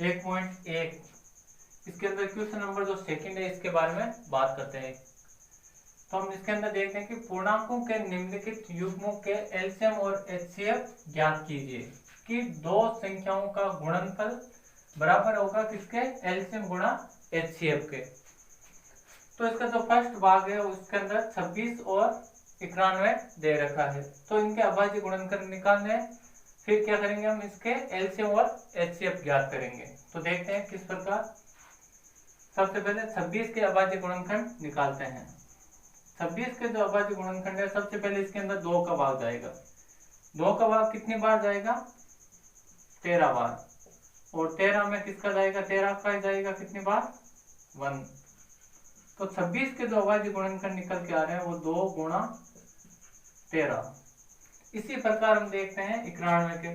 1.1 इसके अंदर question number जो सेकंड है इसके बारे में बात करते हैं। तो हम इसके अंदर देखते हैं कि पूर्णांकों के निम्नलिखित युग्मों के एलसीएम और एचसीएफ ज्ञात कीजिए कि दो संख्याओं का गुणनफल बराबर होगा किसके, एलसीएम गुणा एचसीएफ के। तो इसका जो फर्स्ट भाग है उसके अंदर 26 और 91 दे रखा है, तो इनके अभाज्य गुणनखंड निकालने हैं। फिर क्या करेंगे हम, इसके एलसीएम और एचसीएफ ज्ञात करेंगे। तो देखते हैं किस प्रकार। सबसे पहले 26 के अभाज्य गुणनखंड निकालते हैं। 26 के जो अभाज्य गुणनखंड है, सबसे पहले इसके अंदर 2 का भाग जाएगा। 2 का भाग कितनी बार जाएगा, 13 बार। और 13 में किसका जाएगा, 13 का जाएगा कितनी बार, 1। तो 26 के जो अभाज्य गुणनखंड निकल के आ रहे हैं वो 2 गुणा 13। इसी प्रकार हम देखते हैं 91 के।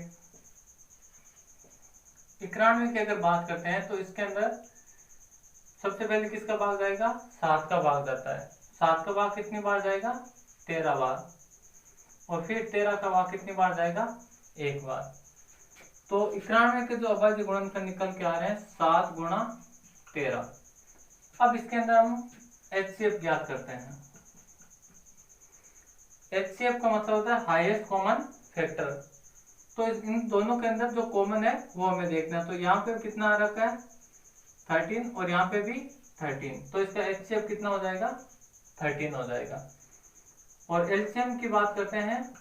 91 की अगर बात करते हैं तो इसके अंदर सबसे पहले किसका भाग जाएगा, 7 का भाग जाता है। 7 का भाग कितनी बार जाएगा, 13 बार। और फिर 13 का भाग कितनी बार जाएगा, 1 बार। तो 91 के जो अभाज्य गुणनखंड निकल के आ रहे हैं 7 गुणा 13। अब इसके अंदर हम एचसीएफ ज्ञात करते हैं। एचसीएफ का मतलब होता है हाईएस्ट कॉमन फैक्टर। तो इन दोनों के अंदर जो कॉमन है वो हमें देखना है। तो यहाँ पे कितना आ रखा है, 13, और यहाँ पे भी 13। तो इसका एचसीएफ कितना हो जाएगा, 13 हो जाएगा। और एलसीएम की बात करते हैं,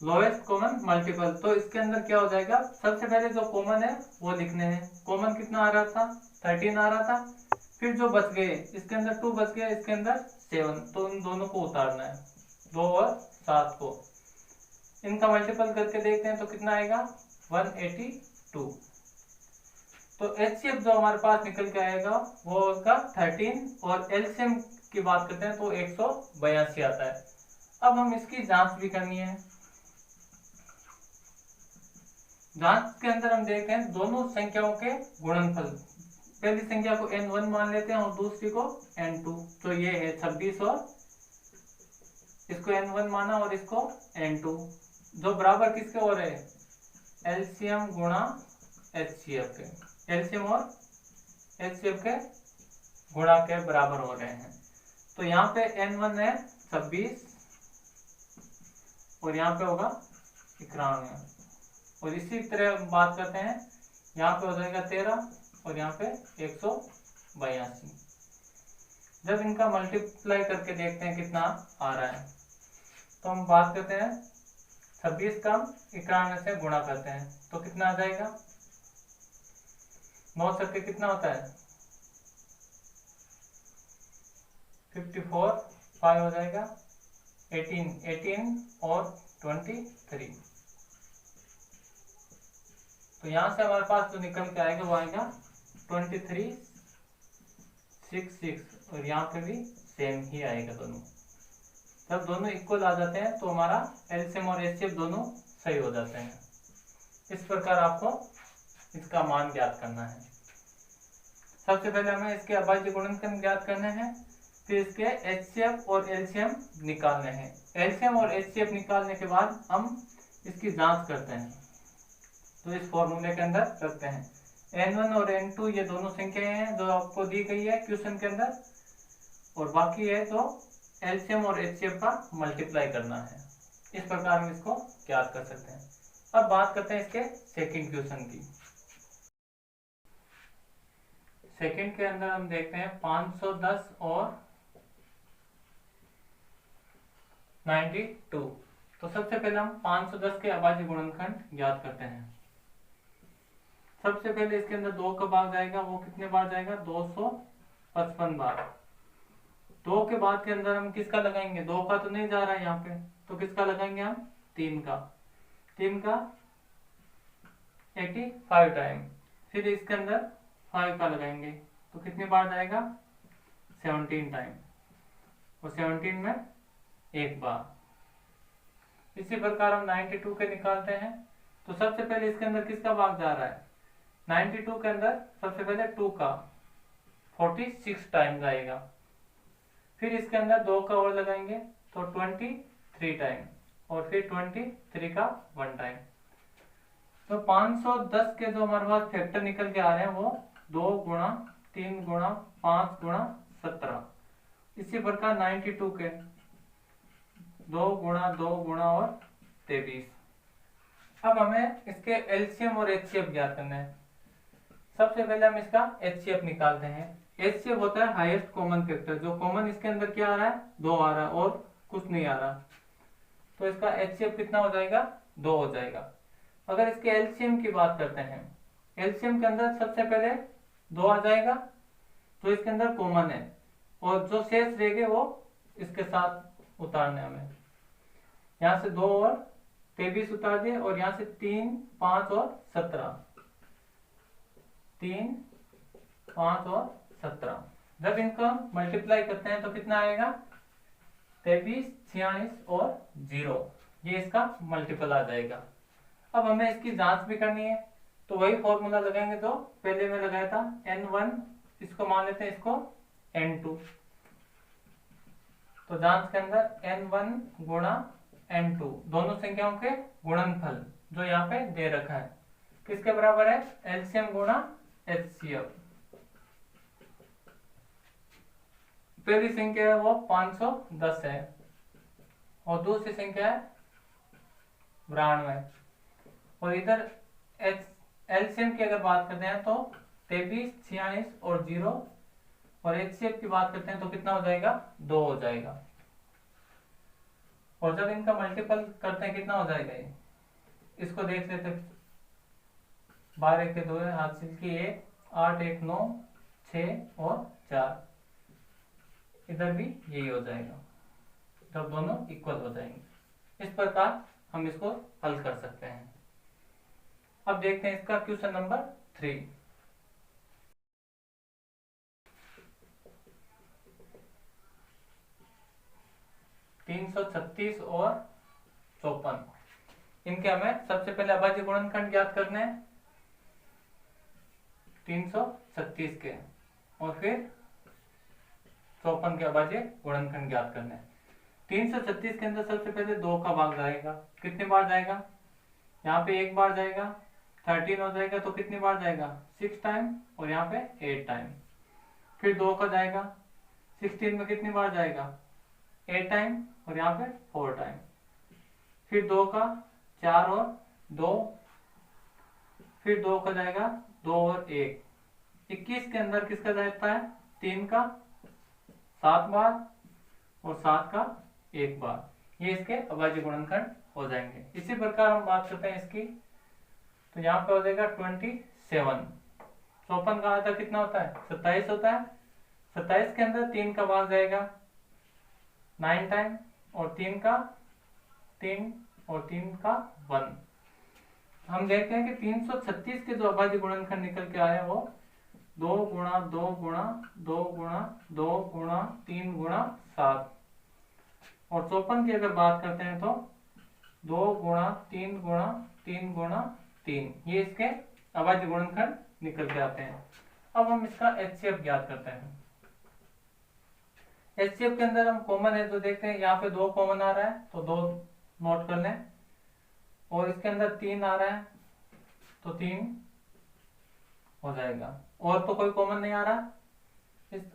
लोएस्ट कॉमन मल्टीपल। तो इसके अंदर क्या हो जाएगा, सबसे पहले जो कॉमन है वो लिखने हैं। कॉमन कितना आ रहा था, 13 आ रहा था। फिर जो बच गए, इसके अंदर 2 बच गया, इसके अंदर 7, तो इन दोनों को उतारना है, 2 और 7 को। इनका मल्टीपल करके देखते हैं तो कितना आएगा, 182। तो एचसीएफ जो हमारे पास निकल के आएगा वो उसका 13, और एलसीएम की बात करते हैं तो 182 आता है। अब हम इसकी जांच भी करनी है। जांच के अंदर हम देखते हैं दोनों संख्याओं के गुणनफल। पहली संख्या को n1 मान लेते हैं और दूसरी को n2। तो ये है 26 और इसको n1 माना और इसको n2, जो बराबर किसके हो रहे हैं, एलसीएम गुणा एचसीएफ के। एलसीएम और एचसीएफ के गुणा के बराबर हो रहे हैं। तो यहाँ पे n1 है 26 और यहाँ पे होगा 91। और इसी तरह बात करते हैं, यहाँ पे हो जाएगा 13 और यहाँ पे 182। जब इनका मल्टीप्लाई करके देखते हैं कितना आ रहा है, तो हम बात करते हैं 26 का 91 से गुणा करते हैं तो कितना आ जाएगा, 9 सके कितना होता है, 54, 5 हो जाएगा 18 और 23। तो यहां से हमारे पास जो निकल के आएगा वो आएगा 2366, और यहाँ पे भी सेम ही आएगा दोनों। जब दोनों इक्वल आ जाते हैं तो हमारा एलसीएम और एचसीएफ दोनों सही हो जाते हैं। इस प्रकार आपको इसका मान ज्ञात करना है। सबसे पहले हमें इसके अभाज्य गुणनखंड ज्ञात करने हैं, फिर इसके एचसीएफ और एलसीएम निकालने हैं। एलसीएम और एचसीएफ निकालने के बाद हम इसकी जांच करते हैं, तो इस फॉर्मूले के अंदर रखते हैं। n1 और n2 ये दोनों संख्याएं हैं जो आपको दी गई है क्वेश्चन के अंदर, और बाकी है तो एलसीएम और एचसीएफ का मल्टीप्लाई करना है। इस प्रकार हम इसको ज्ञात कर सकते हैं। अब बात करते हैं इसके सेकंड क्वेश्चन की। सेकंड के अंदर हम देखते हैं 510 और 92। तो सबसे पहले हम 510 के अभाज्य गुणनखंड ज्ञात करते हैं। सबसे पहले इसके अंदर 2 का भाग जाएगा, वो कितने बार जाएगा, 255 बार। 2 के बाद के अंदर हम किसका लगाएंगे, 2 का तो नहीं जा रहा है यहाँ पे, तो किसका लगाएंगे हम, 3 का। 3 का 85 टाइम। फिर इसके अंदर 5 का लगाएंगे तो कितनी बार जाएगा, 17 टाइम, और 17 में 1 बार। इसी प्रकार हम 92 के निकालते हैं। तो सबसे पहले इसके अंदर किसका भाग जा रहा है, 92 के अंदर सबसे पहले 2 का 46 टाइम जाएगा। फिर इसके अंदर 2 का और लगाएंगे तो 23 टाइम, और फिर 23 का 1 टाइम। तो 510 के जो हमारे पास फैक्टर निकल के आ रहे हैं वो 2 गुणा 3 गुणा 5 गुणा 17। इसी प्रकार 92 के 2 गुणा 2 गुणा और 23। अब हमें इसके एलसीएम और एचसीएफ ज्ञात करना है। सबसे पहले हम इसका एचसीएफ निकालते हैं। एचसीएफ होता है हाईएस्ट कॉमन फैक्टर, जो कॉमन इसके अंदर क्या आ रहा है, 2 आ रहा है और कुछ नहीं आ रहा, तो इसका एचसीएफ कितना हो जाएगा, 2 हो जाएगा। अगर इसके एलसीएम की बात करते हैं, एलसीएम के अंदर सबसे पहले 2 आ जाएगा जो इसके अंदर कॉमन है, और जो शेष रहेंगे वो इसके साथ उतारने हमें। यहाँ से 2 और 23 उतार दिए, और यहाँ से 3 5 और 17, 3 5 और 17। जब इनको मल्टीप्लाई करते हैं तो कितना आएगा, 23 46 और 0, ये इसका मल्टीपल आ जाएगा। अब हमें इसकी जांच भी करनी है, तो वही फॉर्मूला लगाएंगे जो पहले में लगाया था, n1 इसको मान लेते हैं, इसको n2। तो जांच के अंदर n1 गुणा n2 दोनों संख्याओं के गुणनफल जो यहाँ पे दे रखा है किसके बराबर है, एलसीएम गुणा एचसीएफ। पहली संख्या है वो 510 है, और दूसरी संख्या है 92। और इधर एलसीएम की अगर बात करते हैं तो 23 46 और 0, और एचसीएफ की बात करते हैं तो कितना हो जाएगा, 2 हो जाएगा। और जब इनका मल्टीपल करते हैं कितना हो जाएगा, ये इसको देख लेते हैं। 12 के 2 हासिल की 1, 8 1 9 6 और 4, इधर भी यही हो जाएगा जब दोनों इक्वल हो जाएंगे। इस प्रकार हम इसको हल कर सकते हैं। अब देखते हैं इसका क्वेश्चन नंबर 3। तीन 336 और 54, इनके हमें सबसे पहले अभाज्य गुणनखंड ज्ञात करने हैं 336 के, और फिर 54 के अभाज्य गुणनखंड ज्ञात करने हैं। 336 के अंदर सबसे पहले 2 का भाग जाएगा, कितनी बार जाएगा, यहाँ पे 1 बार जाएगा, 13 हो जाएगा तो कितनी बार जाएगा, 6 टाइम, और यहाँ पे 8 टाइम। फिर 2 का जाएगा, 16 में कितनी बार जाएगा, 8 टाइम, और यहाँ पे 4 टाइम। फिर 2 का 4 और 2, फिर 2 का जाएगा 2 और 1। 21 के अंदर किसका जाता है, 3 का 7 बार, और 7 का 1 बार। ये इसके अभाज्य गुणनखंड हो जाएंगे। इसी प्रकार हम बात करते हैं इसकी, तो यहाँ पे हो जाएगा 27। 54 का आधा कितना होता है, 27 होता है। 27 के अंदर 3 का भाग जाएगा 9 टाइम, और 3 का 3, और 3 का 1। हम देखते हैं कि 336 के जो अभाज्य गुणनखंड निकल के आए वो 2 गुणा 2 गुणा 2 गुणा 2 गुणा 3 गुणा 7। और 54 की अगर बात करते हैं तो 2 गुणा 3 गुणा 3 गुणा 3, ये इसके अभाज्य गुणनखंड निकल के आते हैं। अब हम इसका एचसीएफ ज्ञात करते हैं। एचसीएफ के अंदर हम कॉमन है तो देखते हैं, यहाँ पे 2 कॉमन आ रहा है तो 2 नोट कर लें, और इसके अंदर 3 आ रहा है तो 3 हो जाएगा, और तो कोई कॉमन नहीं आ रहा।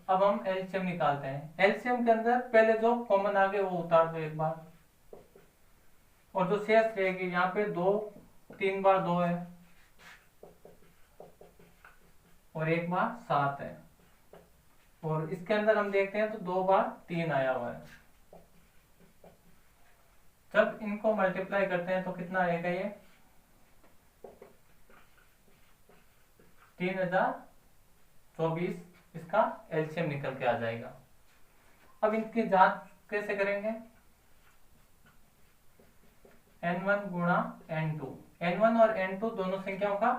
अब हम एलसीएम निकालते हैं। एलसीएम के अंदर पहले जो कॉमन आ गए वो उतार दो एक बार, और जो शेष रहेगी यहाँ पे 2 3 बार 2 है, और 1 बार 7 है, और इसके अंदर हम देखते हैं तो 2 बार 3 आया हुआ है। जब इनको मल्टीप्लाई करते हैं तो कितना आएगा, ये 3024 इसका एलसीएम निकल के आ जाएगा। अब इनकी जांच कैसे करेंगे, n1 गुणा n2, n1 और n2 दोनों संख्याओं का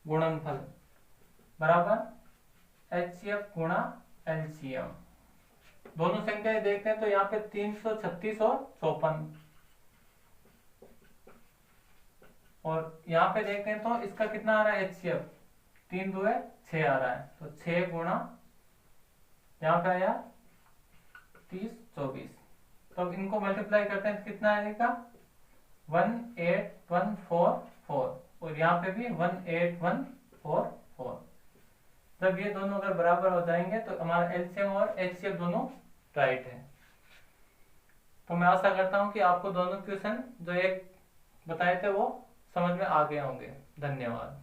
गुणनफल बराबर एचसीएफ गुणा एलसीएम। दोनों संख्याएं देखते हैं तो यहाँ पे 336 और 54, और यहाँ पे देखते हैं तो इसका कितना आ रहा है एचसीएफ, 3 2 6 आ रहा है, तो 6 गुणा यहाँ पे आया 30 24। तो अब इनको मल्टीप्लाई करते हैं तो कितना आएगा, 18144, और यहाँ पे भी 1 8 1 4 4। जब ये दोनों अगर बराबर हो जाएंगे तो हमारा एलसीएम और एचसीएफ दोनों राइट है। तो मैं आशा करता हूँ कि आपको दोनों क्वेश्चन जो एक बताए थे वो समझ में आ गए होंगे। धन्यवाद।